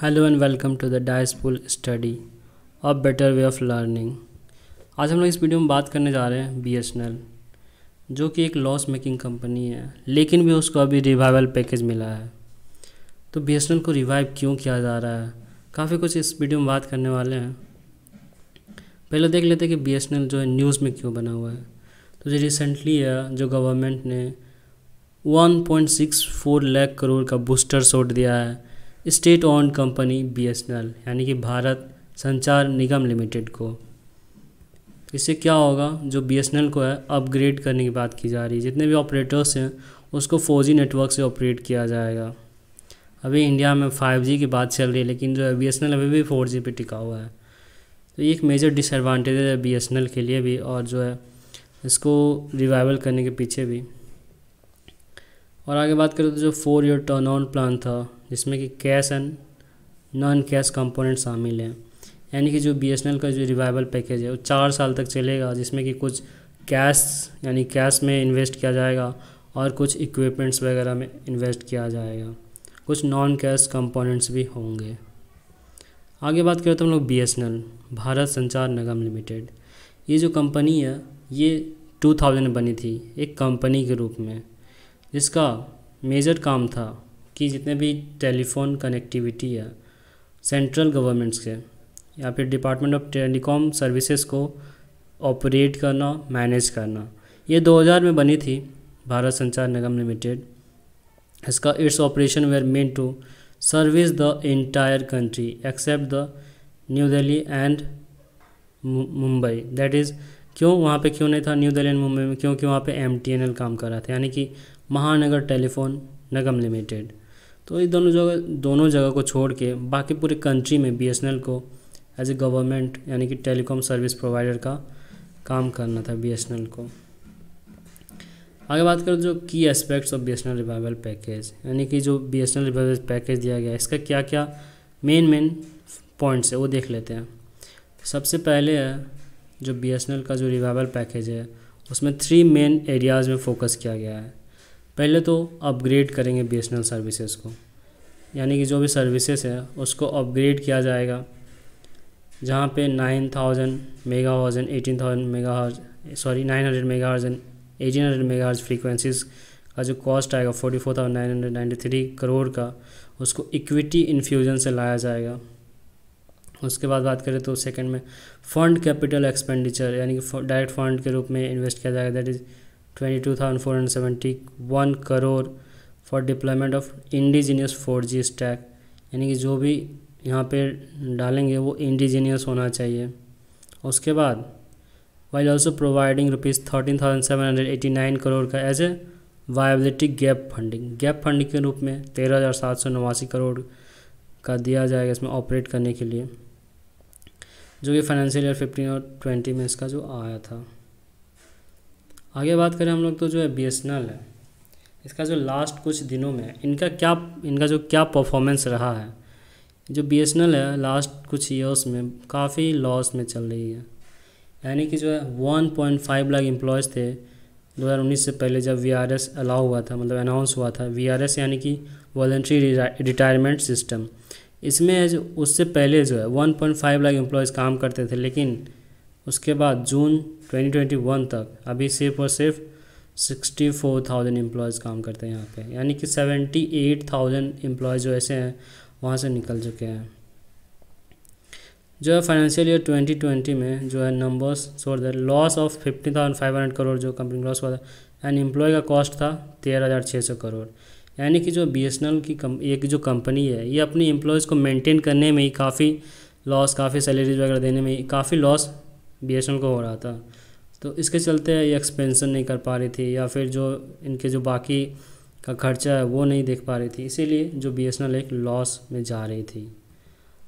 Hello and welcome to the dice pool study a better way of learning. आज हम लोग इस video में बात करने जा रहे हैं बीएसएनएल, जो कि एक लॉस मेकिंग कंपनी है, लेकिन भी उसको अभी रिवाइवल पैकेज मिला है। तो बीएसएनएल को रिवाइव क्यों किया जा रहा है, काफ़ी कुछ इस वीडियो में बात करने वाले हैं। पहले देख लेते हैं कि बीएसएनएल जो है न्यूज़ में क्यों बना हुआ है। तो जो रिसेंटली है, जो गवर्नमेंट ने 1.64 लाख करोड़ का बूस्टर शॉट दिया है स्टेट ओन कंपनी बीएसएनएल यानी कि भारत संचार निगम लिमिटेड को। इससे क्या होगा, जो बीएसएनएल को है अपग्रेड करने की बात की जा रही है। जितने भी ऑपरेटर्स हैं उसको 4G नेटवर्क से ऑपरेट किया जाएगा। अभी इंडिया में 5G की बात चल रही है, लेकिन जो है बीएसएनएल अभी भी 4G पे टिका हुआ है। तो ये एक मेजर डिसएडवांटेज है बीएसएनएल के लिए भी, और जो है इसको रिवाइवल करने के पीछे भी। और आगे बात करें तो जो 4 ईयर टर्न ऑन प्लान था, जिसमें कि cash and non cash component शामिल हैं, यानी कि जो बीएसएनएल का जो रिवाइवल पैकेज है वो 4 साल तक चलेगा, जिसमें कि कुछ कैश यानी कैश में इन्वेस्ट किया जाएगा और कुछ इक्विपमेंट्स वगैरह में इन्वेस्ट किया जाएगा। कुछ नॉन कैश कंपोनेंट्स भी होंगे। आगे बात करें तो हम लोग बीएसएनएल भारत संचार निगम लिमिटेड, ये जो कंपनी है ये 2000 में बनी थी एक कंपनी के रूप में, जिसका मेजर काम था कि जितने भी टेलीफोन कनेक्टिविटी है सेंट्रल गवर्नमेंट्स के या फिर डिपार्टमेंट ऑफ टेलीकॉम सर्विसेज को ऑपरेट करना, मैनेज करना। ये 2000 में बनी थी भारत संचार निगम लिमिटेड। इसका its operation were meant to service the entire country except the new Delhi and Mumbai. That is क्यों वहाँ पे क्यों नहीं था न्यू दिल्ली एंड मुंबई में, क्योंकि वहाँ पे MTNL काम कर रहा था, यानी कि महानगर टेलीफोन निगम लिमिटेड। तो ये दोनों जगह को छोड़ के बाकी पूरे कंट्री में बीएसएनएल को एज ए गवर्नमेंट यानी कि टेलीकॉम सर्विस प्रोवाइडर का काम करना था बीएसएनएल को। आगे बात करें जो की aspects of BSNL revival package, यानी कि जो बीएसएनएल रिवाइवल पैकेज दिया गया है इसका क्या क्या मेन पॉइंट्स है वो देख लेते हैं। सबसे पहले है जो बीएसएनएल का जो रिवाइवल पैकेज है उसमें 3 मेन एरियाज़ में फोकस किया गया है। पहले तो अपग्रेड करेंगे बीएसएनएल सर्विसेज को, यानी कि जो भी सर्विसेज है उसको अपग्रेड किया जाएगा, जहाँ पे 9000 megahertz and 900 megahertz and 1800 megahertz frequencies का जो कॉस्ट आएगा 44,993 करोड़ का, उसको इक्विटी इन्फ्यूजन से लाया जाएगा। उसके बाद बात करें तो सेकंड में फंड कैपिटल एक्सपेंडिचर, यानी कि डायरेक्ट फंड के रूप में इन्वेस्ट किया जाएगा। That is 22,471 crore for deployment of indigenous 4G stack, यानी कि जो भी यहाँ पे डालेंगे वो इंडिजीनियस होना चाहिए। उसके बाद वाइल ऑल्सो प्रोवाइडिंग ₹13,789 करोड़ का as a viability gap funding के रूप में 13,789 करोड़ का दिया जाएगा इसमें ऑपरेट करने के लिए, जो कि फाइनेंशियल ईयर 15 और 20 में इसका जो आया था। आगे बात करें हम लोग तो जो है बीएसएनएल है, इसका जो लास्ट कुछ दिनों में इनका जो क्या परफॉर्मेंस रहा है। जो बीएसएनएल है लास्ट कुछ ईयर्स में काफ़ी लॉस में चल रही है, यानी कि जो है 1.5 लाख एम्प्लॉयज़ थे 2019 से पहले, जब VRS अलाउ हुआ था, मतलब अनाउंस हुआ था। VRS यानी कि वॉलंटरी रिटायरमेंट सिस्टम। इसमें उससे पहले जो है 1.5 लाख एम्प्लॉयज़ काम करते थे, लेकिन उसके बाद जून 2021 तक अभी सिर्फ और सिर्फ 64,000 एम्प्लॉयज़ काम करते हैं यहाँ पे, यानी कि 78,000 एम्प्लॉयज़ जो ऐसे हैं वहाँ से निकल चुके हैं। जो है फाइनेंशियल ईयर 2020 में जो है numbers show the loss of 15,500 crore जो कंपनी लॉस हुआ था, एंड एम्प्लॉय का कॉस्ट था 13,600 करोड़। यानी कि जो बीएसएनएल की एक जो कंपनी है ये अपनी एम्प्लॉयज़ को मेंटेन करने में ही काफ़ी सैलरीज वगैरह देने में काफ़ी लॉस बीएसएनएल को हो रहा था। तो इसके चलते ये एक्सपेंशन नहीं कर पा रही थी, या फिर जो इनके जो बाकी का खर्चा है वो नहीं देख पा रही थी, इसीलिए जो बीएसएनएल एक लॉस में जा रही थी।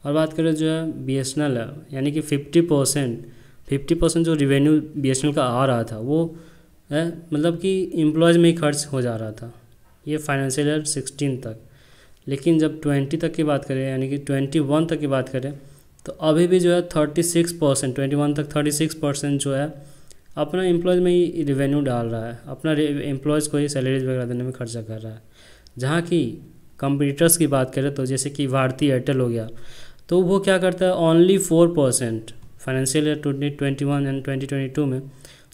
और बात करें जो है बीएसएनएल है, यानी कि 50% जो रिवेन्यू बीएसएनएल का आ रहा था वो है, मतलब कि एम्प्लॉयज़ में ही खर्च हो जा रहा था, ये फाइनेंशियल ईयर 16 तक। लेकिन जब 20 तक की बात करें, यानी कि 21 तक की बात करें, तो अभी भी जो है 36%, 21 तक 36% जो है अपना एम्प्लॉयज़ में ही रिवेन्यू डाल रहा है, अपना एम्प्लॉयज़ को ही सैलरीज वगैरह देने में खर्चा कर रहा है। जहाँ की कंपटीटर्स की बात करें तो जैसे कि भारती एयरटेल हो गया, तो वो क्या करता है, ओनली 4% फाइनेंशियल ईयर 2021 एंड 2022 में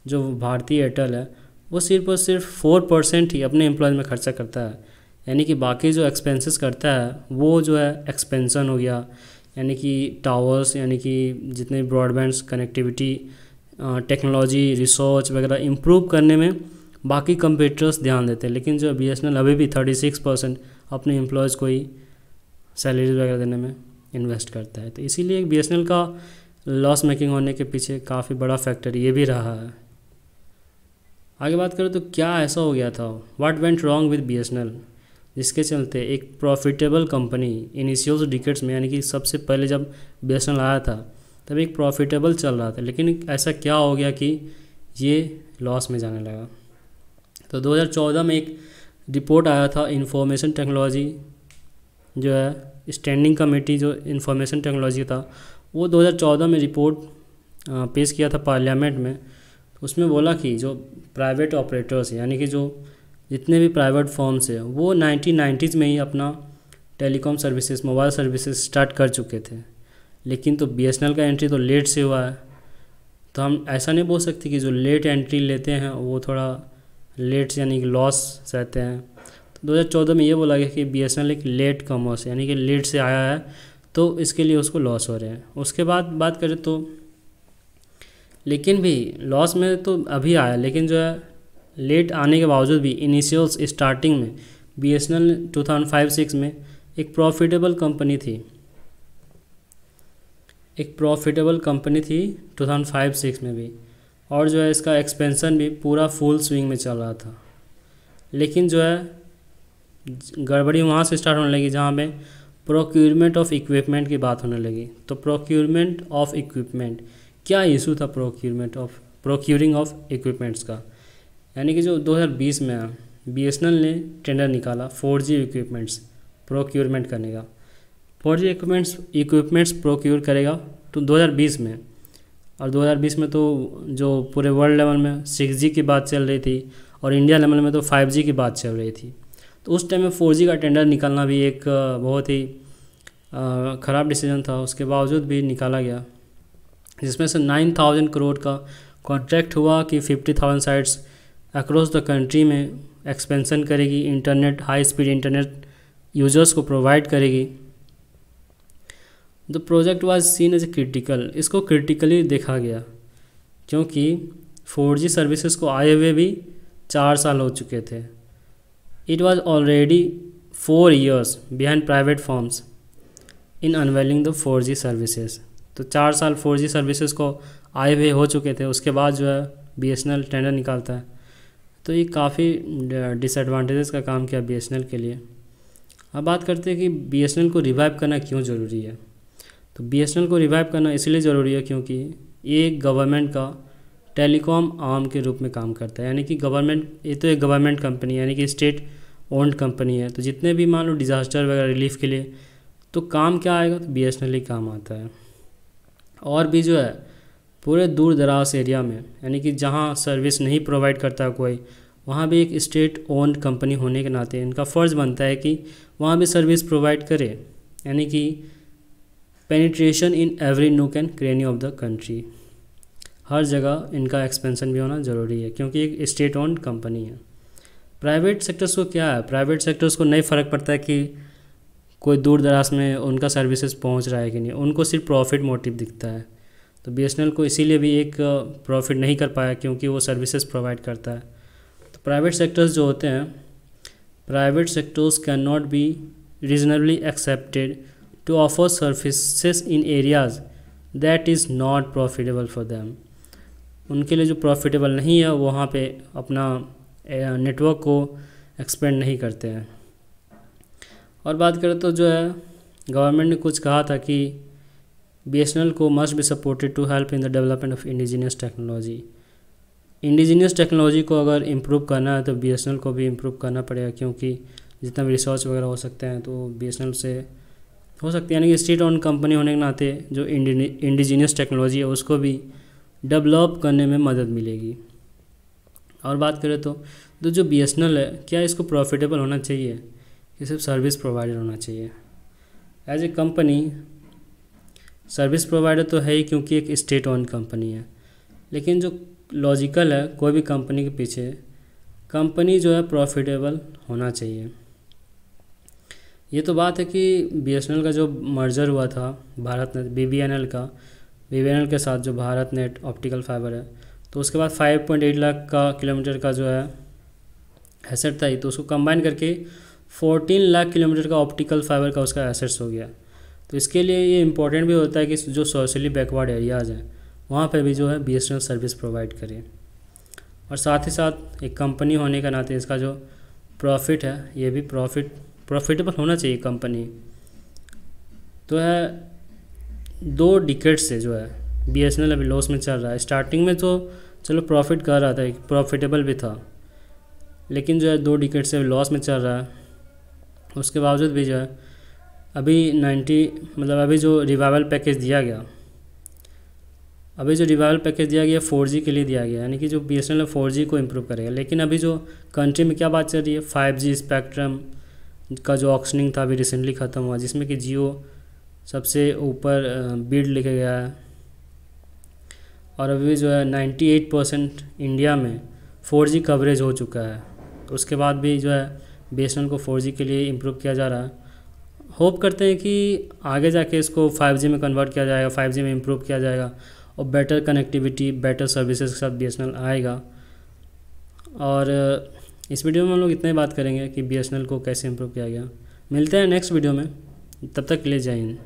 जो भारती एयरटेल है वो सिर्फ और सिर्फ 4% ही अपने एम्प्लॉयज़ में खर्चा करता है। यानी कि बाकी जो एक्सपेंसेस करता है वो जो है एक्सपेंसन हो गया, यानी कि टावर्स, यानी कि जितने ब्रॉडबैंड कनेक्टिविटी, टेक्नोलॉजी, रिसर्च वगैरह इम्प्रूव करने में बाकी कंपटीटर्स ध्यान देते हैं। लेकिन जो BSNL अभी भी 36% अपने एम्प्लॉयज़ को ही सैलरीज वगैरह देने में इन्वेस्ट करता है। तो इसीलिए BSNL का लॉस मेकिंग होने के पीछे काफ़ी बड़ा फैक्टर ये भी रहा है। आगे बात करें तो क्या ऐसा हो गया था, what went wrong with BSNL, जिसके चलते एक प्रॉफिटेबल कंपनी इनिशियल डिकेट्स में, यानी कि सबसे पहले जब BSNL आया था तब एक प्रॉफिटेबल चल रहा था, लेकिन ऐसा क्या हो गया कि ये लॉस में जाने लगा। तो 2014 में एक रिपोर्ट आया था, इंफॉर्मेशन टेक्नोलॉजी जो है स्टैंडिंग कमेटी जो इंफॉर्मेशन टेक्नोलॉजी था, वो 2014 में रिपोर्ट पेश किया था पार्लियामेंट में। उसमें बोला कि जो प्राइवेट ऑपरेटर्स यानी कि जो जितने भी प्राइवेट फर्म्स हैं वो 1990s में ही अपना telecom services, mobile services start कर चुके थे, लेकिन तो BSNL का एंट्री तो लेट से हुआ है। तो हम ऐसा नहीं बोल सकते कि जो लेट एंट्री लेते हैं वो थोड़ा लेट यानी कि लॉस सहते हैं। तो 2014 में ये बोला गया कि BSNL एक लेट कमर्स यानी कि लेट से आया है, तो इसके लिए उसको लॉस हो रहे हैं। उसके बाद बात करें तो लेकिन भी लॉस में तो अभी आया, लेकिन जो है लेट आने के बावजूद भी इनिशियल्स स्टार्टिंग में BSNL 2005-06 में एक प्रॉफिटेबल कंपनी थी, 2005-06 में भी, और जो है इसका एक्सपेंशन भी पूरा फुल स्विंग में चल रहा था। लेकिन जो है गड़बड़ी वहाँ से स्टार्ट होने लगी जहाँ पे प्रोक्यूरमेंट ऑफ इक्विपमेंट की बात होने लगी। तो प्रोक्यूरमेंट ऑफ इक्विपमेंट, क्या इशू था प्रोक्यूरिंग ऑफ इक्विपमेंट्स का, यानी कि जो 2020 में BSNL ने टेंडर निकाला 4G इक्विपमेंट्स प्रोक्यूरमेंट करने का। 4G इक्विपमेंट्स प्रोक्यूर करेगा तो 2020 में, और 2020 में तो जो पूरे वर्ल्ड लेवल में 6G की बात चल रही थी और इंडिया लेवल में तो 5G की बात चल रही थी। तो उस टाइम में 4G का टेंडर निकालना भी एक बहुत ही ख़राब डिसीजन था। उसके बावजूद भी निकाला गया, जिसमें से 9,000 करोड़ का कॉन्ट्रैक्ट हुआ कि 50,000 साइट्स अक्रॉस द कंट्री में एक्सपेंशन करेगी, internet, high speed internet users को प्रोवाइड करेगी। The project was seen as critical, इसको क्रिटिकली देखा गया क्योंकि 4G सर्विसेज को आए हुए भी 4 साल हो चुके थे। It was already 4 years behind private firms in unveiling the 4G services. तो 4 साल 4G सर्विसेज को आए हुए हो चुके थे, उसके बाद जो है BSNL टेंडर निकालता है। तो ये काफ़ी डिसएडवांटेजेस का काम किया BSNL के लिए। अब बात करते हैं कि BSNL को रिवाइव करना क्यों ज़रूरी है। तो BSNL को रिवाइव करना इसलिए ज़रूरी है क्योंकि ये गवर्नमेंट का टेलीकॉम आर्म के रूप में काम करता है, यानी कि ये तो एक गवर्नमेंट कंपनी है, यानी कि स्टेट ओन्ड कंपनी है। तो जितने भी मान लो डिज़ास्टर वगैरह रिलीफ के लिए तो काम क्या आएगा, तो BSNL ही काम आता है। और भी जो है पूरे दूर दराज एरिया में, यानी कि जहाँ सर्विस नहीं प्रोवाइड करता कोई, वहाँ भी एक स्टेट ओन्ड कंपनी होने के नाते इनका फ़र्ज़ बनता है कि वहाँ भी सर्विस प्रोवाइड करे, यानी कि penetration in every nook and cranny of the country, हर जगह इनका एक्सपेंशन भी होना ज़रूरी है क्योंकि एक स्टेट ओन्ड कंपनी है। प्राइवेट सेक्टर्स को क्या है, प्राइवेट सेक्टर्स को नहीं फ़र्क पड़ता है कि कोई दूर दराज में उनका सर्विसेज पहुंच रहा है कि नहीं, उनको सिर्फ प्रॉफिट मोटिव दिखता है। तो BSNL को इसीलिए भी एक प्रॉफिट नहीं कर पाया क्योंकि वो सर्विसेज प्रोवाइड करता है। तो प्राइवेट सेक्टर्स जो होते हैं, private sectors can not be reasonably accepted to offer services in areas that is not profitable for them. उनके लिए जो प्रॉफिटेबल नहीं है वहाँ पे अपना नेटवर्क को एक्सपेंड नहीं करते हैं। और बात करें तो जो है गवर्नमेंट ने कुछ कहा था कि BSNL को must be supported to help in the development of indigenous technology. Indigenous technology को अगर इम्प्रूव करना है तो BSNL को भी इम्प्रूव करना पड़ेगा, क्योंकि जितना भी रिसर्च वगैरह हो सकते हैं तो BSNL से हो सकती है, यानी कि स्टेट ओन कंपनी होने के नाते जो इंडिजीनियस टेक्नोलॉजी है उसको भी डेवलप करने में मदद मिलेगी। और बात करें तो जो BSNL है क्या इसको प्रॉफिटेबल होना चाहिए, ये सिर्फ सर्विस प्रोवाइडर होना चाहिए। As a company service provider तो है ही, क्योंकि एक स्टेट ओन कंपनी है, लेकिन जो लॉजिकल है कोई भी कंपनी के पीछे, कंपनी जो है प्रॉफिटेबल होना चाहिए। ये तो बात है कि BSNL का जो मर्जर हुआ था भारत नेट BBNL के साथ, जो भारत नेट ऑप्टिकल फाइबर है, तो उसके बाद 5.8 लाख का किलोमीटर का जो है एसेट था, तो उसको कंबाइन करके 14 लाख किलोमीटर का ऑप्टिकल फाइबर का उसका एसेट्स हो गया। तो इसके लिए ये इम्पोर्टेंट भी होता है कि जो सोशली बैकवर्ड एरियाज़ हैं वहाँ पे भी जो है BSNL सर्विस प्रोवाइड करे। और साथ ही साथ एक कंपनी होने का नाते इसका जो प्रॉफिट है ये भी प्रॉफिटेबल होना चाहिए कंपनी। तो है 2 डिकेड से जो है BSNL अभी लॉस में चल रहा है। स्टार्टिंग में तो चलो प्रॉफिट कर रहा था, प्रॉफिटेबल भी था, लेकिन जो है 2 डिकेड से लॉस में चल रहा है। उसके बावजूद भी जो है अभी 90 मतलब अभी जो रिवाइवल पैकेज दिया गया 4G के लिए दिया गया, यानी कि जो BSNL 4G को इम्प्रूव करेगा। लेकिन अभी जो कंट्री में क्या बात चल रही है, 5G स्पेक्ट्रम का जो ऑक्शनिंग था अभी रिसेंटली ख़त्म हुआ, जिसमें कि जियो सबसे ऊपर बिड लेके गया है। और अभी जो है 98% इंडिया में 4G कवरेज हो चुका है। उसके बाद भी जो है BSNL को 4G के लिए इम्प्रूव किया जा रहा है। होप करते हैं कि आगे जाके इसको 5G में कन्वर्ट किया जाएगा, 5G में इम्प्रूव किया जाएगा और बेटर कनेक्टिविटी, बेटर सर्विसेज के साथ BSNL आएगा। और इस वीडियो में हम लोग इतना ही बात करेंगे कि BSNL को कैसे इम्प्रूव किया गया। मिलते हैं नेक्स्ट वीडियो में, तब तक के लिए जय हिंद।